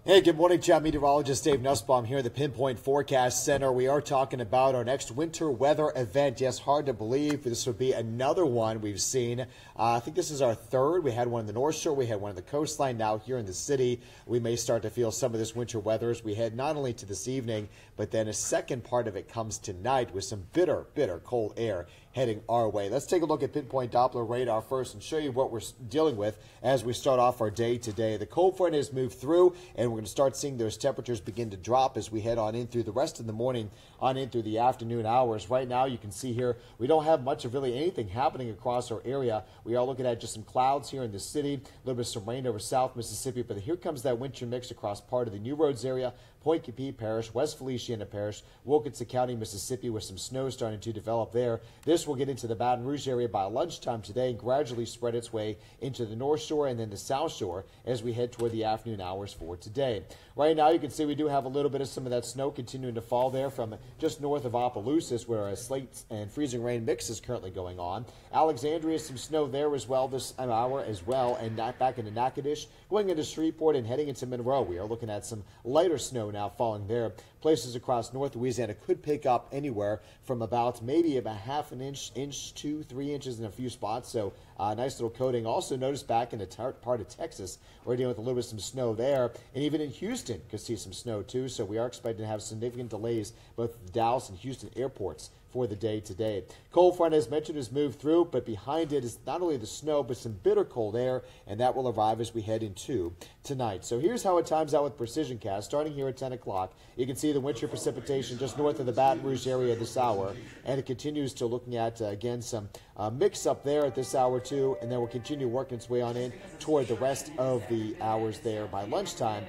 Hey, good morning, Meteorologist Dave Nussbaum here at the Pinpoint Forecast Center. We are talking about our next winter weather event. Yes, hard to believe this would be another one we've seen. I think this is our third. We had one in the North Shore. We had one on the coastline. Now here in the city, we may start to feel some of this winter weather as we head not only to this evening, but then a second part of it comes tonight with some bitter, bitter cold air heading our way. Let's take a look at Pinpoint Doppler radar first and show you what we're dealing with as we start off our day today. The cold front has moved through, and we're going to start seeing those temperatures begin to drop as we head on in through the rest of the morning, on in through the afternoon hours. Right now, you can see here, we don't have much of really anything happening across our area. We are looking at just some clouds here in the city, a little bit of some rain over South Mississippi, but here comes that winter mix across part of the New Roads area, Point Capee Parish, West Feliciana Parish, Wilkinson County, Mississippi, with some snow starting to develop there. This will get into the Baton Rouge area by lunchtime today and gradually spread its way into the North Shore and then the South Shore as we head toward the afternoon hours for today. Right now, you can see we do have a little bit of some of that snow continuing to fall there from just north of Opelousas, where a slate and freezing rain mix is currently going on. Alexandria, some snow there as well this hour as well, and back into Natchitoches, going into Shreveport and heading into Monroe. We are looking at some lighter snow now falling there. Places across North Louisiana could pick up anywhere from about maybe about half an inch, 2, 3 inches in a few spots. So nice little coating. Also notice back in the part of Texas, we're dealing with a little bit of some snow there. And even in Houston, could see some snow too. So we are expecting to have significant delays both at the Dallas and Houston airports for the day today. Cold front, as mentioned, has moved through, but behind it is not only the snow, but some bitter cold air, and that will arrive as we head into tonight. So here's how it times out with Precision Cast. Starting here at 10 o'clock, you can see the winter precipitation just north of the Baton Rouge area this hour, and it continues to looking at, again, some mix up there at this hour too, and then we'll continue working its way on in toward the rest of the hours there by lunchtime.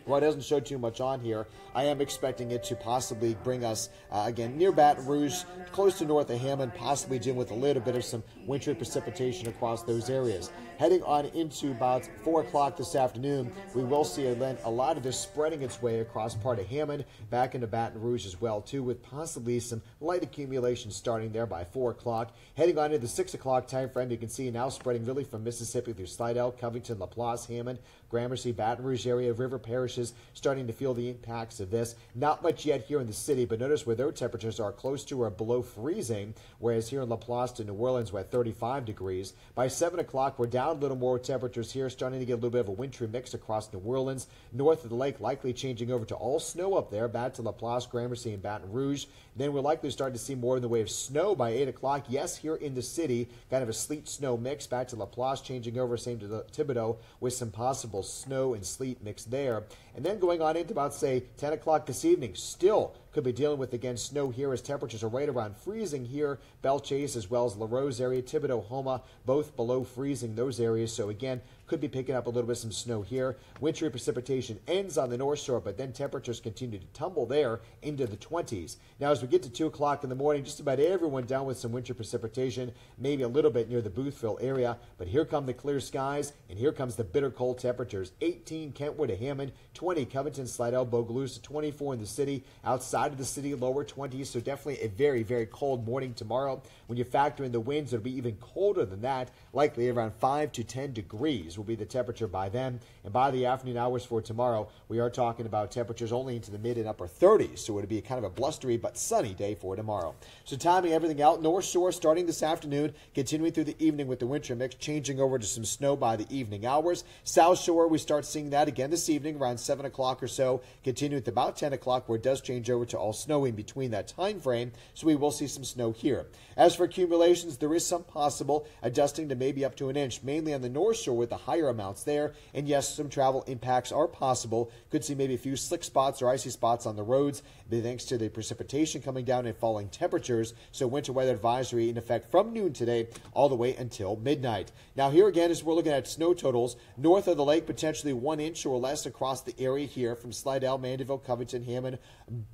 Well, it doesn't show too much on here. I am expecting it to possibly bring us, again, near Baton Rouge, close to north of Hammond, possibly dealing with a little bit of some wintry precipitation across those areas. Heading on into about 4 o'clock this afternoon, we will see a lot of this spreading its way across part of Hammond, back into Baton Rouge as well, too, with possibly some light accumulation starting there by 4 o'clock. Heading on into the 6 o'clock time frame, you can see now spreading really from Mississippi through Slidell, Covington, LaPlace, Hammond, Gramercy, Baton Rouge area, River parishes, starting to feel the impacts of this. Not much yet here in the city, but notice where their temperatures are close to or below freezing, whereas here in LaPlace to New Orleans, we're at 35 degrees. By 7 o'clock, we're down a little more temperatures here, starting to get a little bit of a wintry mix across New Orleans. North of the lake, likely changing over to all snow up there, back to LaPlace, Gramercy, and Baton Rouge. Then we're likely starting to see more in the way of snow by 8 o'clock. Yes, here in the city, kind of a sleet-snow mix, back to LaPlace, changing over, same to Thibodaux, with some possible snow and sleet mix there. And then going on into about, say, 10 o'clock this evening, still could be dealing with, again, snow here as temperatures are right around freezing here. Belle Chase as well as LaRose area, Thibodaux, Homa, both below freezing those areas. So again, could be picking up a little bit of some snow here. Wintry precipitation ends on the North Shore, but then temperatures continue to tumble there into the 20s. Now, as we get to 2 o'clock in the morning, just about everyone down with some winter precipitation, maybe a little bit near the Boothville area. But here come the clear skies, and here comes the bitter cold temperatures. 18 Kentwood to Hammond, 20 Covington, Slidell, Bogalusa, 24 in the city. Outside of the city, lower 20s, so definitely a very, very cold morning tomorrow. When you factor in the winds, it'll be even colder than that, likely around 5 to 10 degrees will be the temperature by then. And by the afternoon hours for tomorrow, we are talking about temperatures only into the mid and upper 30s, so it'll be kind of a blustery but sunny day for tomorrow. So timing everything out, North Shore starting this afternoon, continuing through the evening with the winter mix, changing over to some snow by the evening hours. South Shore, we start seeing that again this evening around 7 o'clock or so, continuing to about 10 o'clock where it does change over to all snowing between that time frame, so we will see some snow here. As for accumulations, there is some possible adjusting to maybe up to an inch, mainly on the North Shore with the higher amounts there, and yes, some travel impacts are possible. Could see maybe a few slick spots or icy spots on the roads, thanks to the precipitation coming down and falling temperatures, so winter weather advisory in effect from noon today all the way until midnight. Now here again, as we're looking at snow totals, north of the lake, potentially 1 inch or less across the area here from Slidell, Mandeville, Covington, Hammond,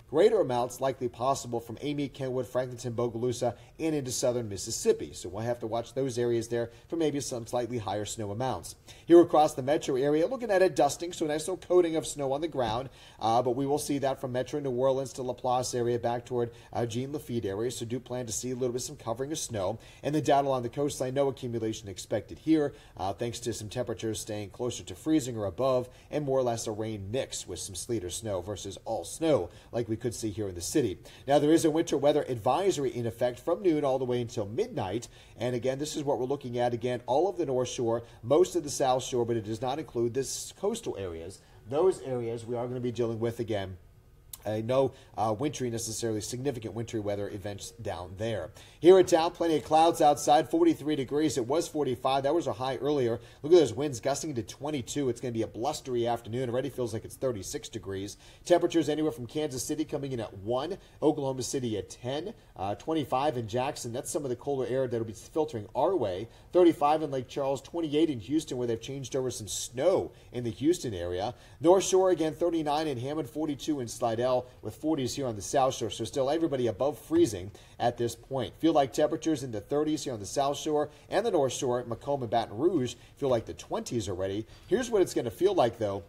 great greater amounts likely possible from Amite, Kenwood, Franklinton, Bogalusa, and into southern Mississippi. So we'll have to watch those areas there for maybe some slightly higher snow amounts. Here across the metro area, looking at a dusting, so a nice little coating of snow on the ground. But we will see that from metro New Orleans to Laplace area back toward Jean Lafitte area. So do plan to see a little bit some covering of snow. And then down along the coastline, no accumulation expected here, thanks to some temperatures staying closer to freezing or above, and more or less a rain mix with some sleet or snow versus all snow like we could see here in the city. Now, there is a winter weather advisory in effect from noon all the way until midnight. And again, this is what we're looking at. Again, all of the North Shore, most of the South Shore, but it does not include this coastal areas. Those areas we are going to be dealing with again. No wintry, necessarily significant wintry weather events down there. Here in town, plenty of clouds outside, 43 degrees. It was 45. That was a high earlier. Look at those winds gusting to 22. It's going to be a blustery afternoon. It already feels like it's 36 degrees. Temperatures anywhere from Kansas City coming in at 1, Oklahoma City at 10, 25 in Jackson. That's some of the colder air that will be filtering our way. 35 in Lake Charles, 28 in Houston, where they've changed over some snow in the Houston area. North Shore, again, 39 in Hammond, 42 in Slidell, with 40s here on the South Shore. So still everybody above freezing at this point. Feel like temperatures in the 30s here on the South Shore and the North Shore, Macomb and Baton Rouge, feel like the 20s already. Here's what it's going to feel like, though.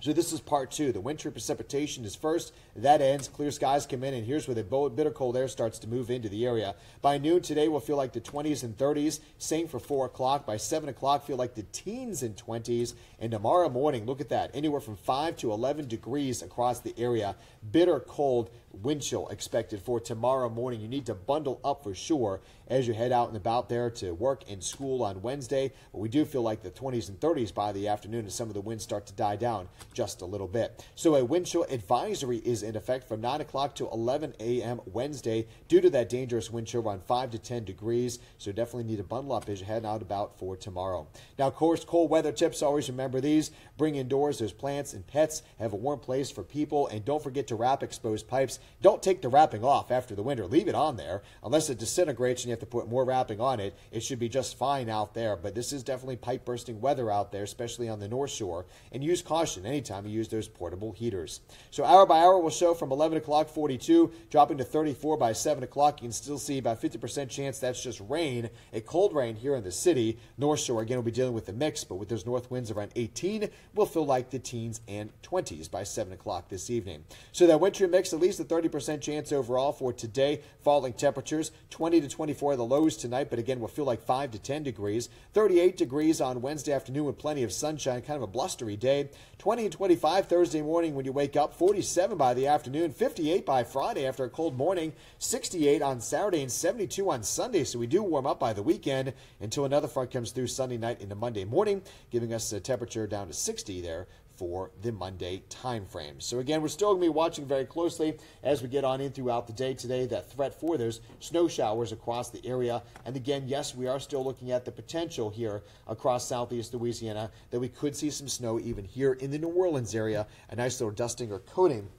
So this is part two. The winter precipitation is first. That ends. Clear skies come in, and here's where the bitter cold air starts to move into the area. By noon today, we'll feel like the 20s and 30s. Same for 4 o'clock. By 7 o'clock, feel like the teens and 20s. And tomorrow morning, look at that. Anywhere from 5 to 11 degrees across the area. Bitter cold wind chill expected for tomorrow morning. You need to bundle up for sure as you head out and about there to work and school on Wednesday. But we do feel like the 20s and 30s by the afternoon as some of the winds start to die down just a little bit. So a wind chill advisory is in effect from 9 o'clock to 11 a.m. Wednesday due to that dangerous wind chill around 5 to 10 degrees. So definitely need to bundle up as you head out about for tomorrow. Now, of course, cold weather tips. Always remember these. Bring indoors those plants and pets. Have a warm place for people. And don't forget to wrap exposed pipes. Don't take the wrapping off after the winter. Leave it on there. Unless it disintegrates and you have to put more wrapping on it, it should be just fine out there. But this is definitely pipe bursting weather out there, especially on the North Shore. And use caution anytime you use those portable heaters. So hour by hour will show from 11 o'clock 42, dropping to 34 by 7 o'clock. You can still see about 50% chance that's just rain, a cold rain here in the city. North Shore, again, will be dealing with the mix, but with those north winds around 18, will feel like the teens and 20s by 7 o'clock this evening. So that wintry mix, at least a 30% chance overall for today. Falling temperatures, 20 to 24 the lows tonight, but again, we'll feel like 5 to 10 degrees. 38 degrees on Wednesday afternoon with plenty of sunshine, kind of a blustery day. 20 and 25 Thursday morning when you wake up. 47 by the afternoon. 58 by Friday after a cold morning. 68 on Saturday and 72 on Sunday. So we do warm up by the weekend until another front comes through Sunday night into Monday morning, giving us a temperature down to 60 there for the Monday time frame. So again, we're still going to be watching very closely as we get on in throughout the day today, that threat for those snow showers across the area. And again, yes, we are still looking at the potential here across southeast Louisiana that we could see some snow even here in the New Orleans area. A nice little dusting or coating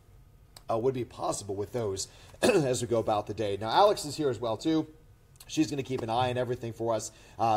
would be possible with those as we go about the day. Now, Alex is here as well, too. She's going to keep an eye on everything for us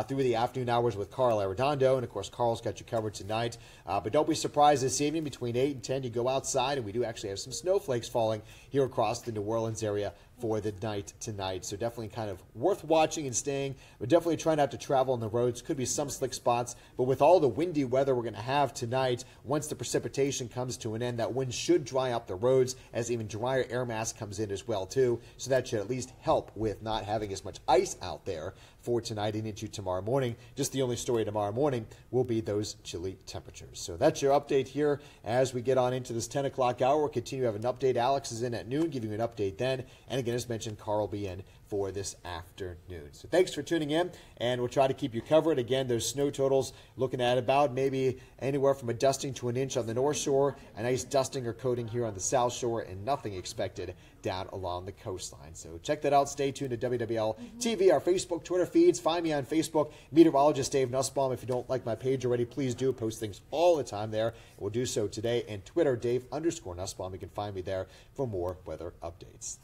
through the afternoon hours with Carl Arredondo. And, of course, Carl's got you covered tonight. But don't be surprised this evening between 8 and 10 you go outside, and we do actually have some snowflakes falling here across the New Orleans area for the night tonight. So definitely kind of worth watching and staying. But definitely try not to travel on the roads. Could be some slick spots. But with all the windy weather we're going to have tonight, once the precipitation comes to an end, that wind should dry up the roads as even drier air mass comes in as well, too. So that should at least help with not having as much ice out there for tonight and into tomorrow morning. Just the only story tomorrow morning will be those chilly temperatures. So that's your update here as we get on into this 10 o'clock hour. We'll continue to have an update. Alex is in at noon, giving you an update then. And again, as mentioned, Carl will be in for this afternoon. So thanks for tuning in, and we'll try to keep you covered. Again, those snow totals looking at about maybe anywhere from a dusting to an inch on the North Shore, a nice dusting or coating here on the South Shore, and nothing expected down along the coastline. So check that out. Stay tuned to WWL TV, our Facebook, Twitter feeds. Find me on Facebook, Meteorologist Dave Nussbaum. If you don't like my page already, please do. Post things all the time there. We'll do so today. And Twitter, Dave_Nussbaum. You can find me there for more weather updates.